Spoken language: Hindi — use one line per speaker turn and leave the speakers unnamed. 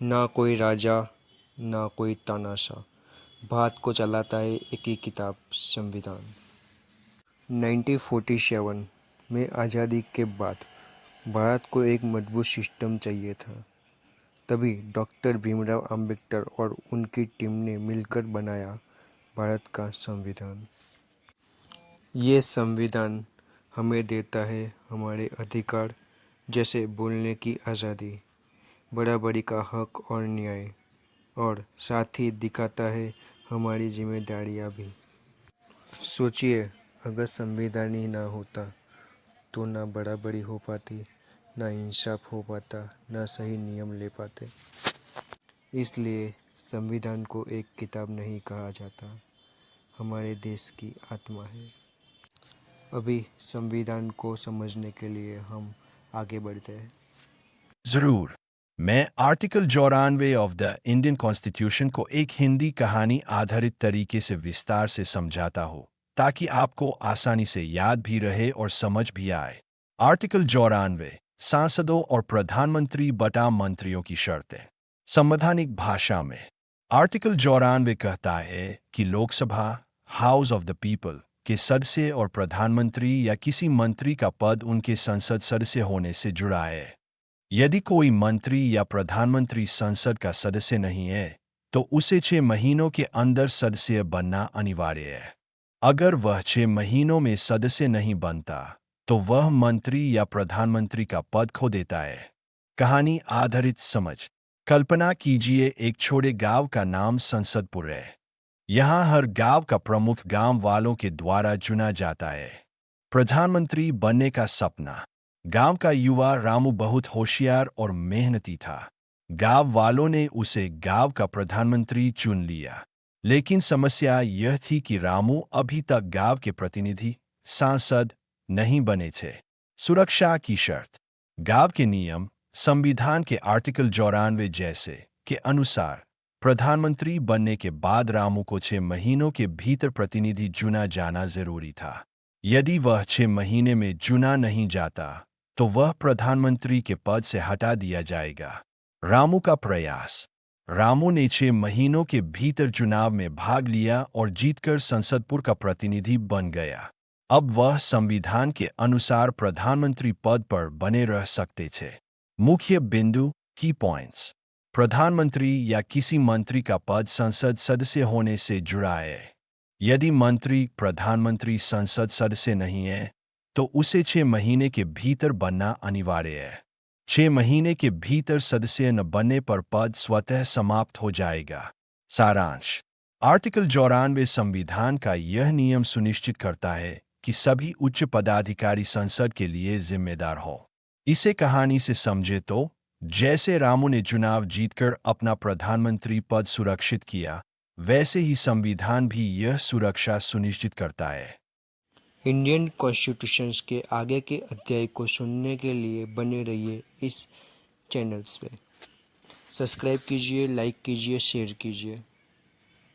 ना कोई राजा ना कोई तानाशाह, भारत को चलाता है एक ही किताब, संविधान। 1947 में आज़ादी के बाद भारत को एक मजबूत सिस्टम चाहिए था। तभी डॉक्टर भीमराव अंबेडकर और उनकी टीम ने मिलकर बनाया भारत का संविधान। ये संविधान हमें देता है हमारे अधिकार, जैसे बोलने की आज़ादी, बराबरी का हक और न्याय, और साथ ही दिखाता है हमारी जिम्मेदारियां भी। सोचिए, अगर संविधान ही ना होता तो ना बराबरी हो पाती, ना इंसाफ हो पाता, ना सही नियम ले पाते। इसलिए संविधान को एक किताब नहीं कहा जाता, हमारे देश की आत्मा है। अभी संविधान को समझने के लिए हम आगे बढ़ते हैं।
जरूर। मैं article 94 of the Indian constitution को एक हिंदी कहानी आधारित तरीके से विस्तार से समझाता हूँ, ताकि आपको आसानी से याद भी रहे और समझ भी आए। आर्टिकल 94 सांसदों और प्रधानमंत्री बटा मंत्रियों की शर्तें। संवैधानिक भाषा में आर्टिकल 94 कहता है कि Lok Sabha, house of the people के सदस्य और प्रधानमंत्री या किसी मंत्री का पद उनके संसद सदस्य होने से जुड़ा है। यदि कोई मंत्री या प्रधानमंत्री संसद का सदस्य नहीं है, तो उसे 6 महीनों के अंदर सदस्य बनना अनिवार्य है। अगर वह 6 महीनों में सदस्य नहीं बनता, तो वह मंत्री या प्रधानमंत्री का पद खो देता है। कहानी आधारित समझ। कल्पना कीजिए एक छोटे गांव का नाम संसदपुर है। यहाँ हर गांव का प्रमुख गांव वालों के द्वारा चुना जाता है। प्रधानमंत्री बनने का सपना। गांव का युवा रामू बहुत होशियार और मेहनती था। गांव वालों ने उसे गांव का प्रधानमंत्री चुन लिया। लेकिन समस्या यह थी कि रामू अभी तक गांव के प्रतिनिधि, सांसद नहीं बने थे। सुरक्षा की शर्त। गांव के नियम संविधान के आर्टिकल 94 जैसे के अनुसार प्रधानमंत्री बनने के बाद रामू को 6 महीनों के भीतर प्रतिनिधि चुना जाना जरूरी था। यदि वह 6 महीने में चुना नहीं जाता, तो वह प्रधानमंत्री के पद से हटा दिया जाएगा। रामू का प्रयास। रामू ने 6 महीनों के भीतर चुनाव में भाग लिया और जीतकर संसदपुर का प्रतिनिधि बन गया। अब वह संविधान के अनुसार प्रधानमंत्री पद पर बने रह सकते थे। मुख्य बिंदु की पॉइंट्स। प्रधानमंत्री या किसी मंत्री का पद संसद सदस्य होने से जुड़ा है। यदि मंत्री प्रधानमंत्री संसद सदस्य नहीं है, तो उसे 6 महीने के भीतर बनना अनिवार्य है। 6 महीने के भीतर सदस्य न बनने पर पद स्वतः समाप्त हो जाएगा। सारांश। आर्टिकल 94 संविधान का यह नियम सुनिश्चित करता है कि सभी उच्च पदाधिकारी संसद के लिए जिम्मेदार हो। इसे कहानी से समझे तो, जैसे रामू ने चुनाव जीतकर अपना प्रधानमंत्री पद सुरक्षित किया, वैसे ही संविधान भी यह सुरक्षा सुनिश्चित करता है।
इंडियन कॉन्स्टिट्यूशन के आगे के अध्याय को सुनने के लिए बने रहिए इस चैनल्स पे। सब्सक्राइब कीजिए, लाइक कीजिए, शेयर कीजिए।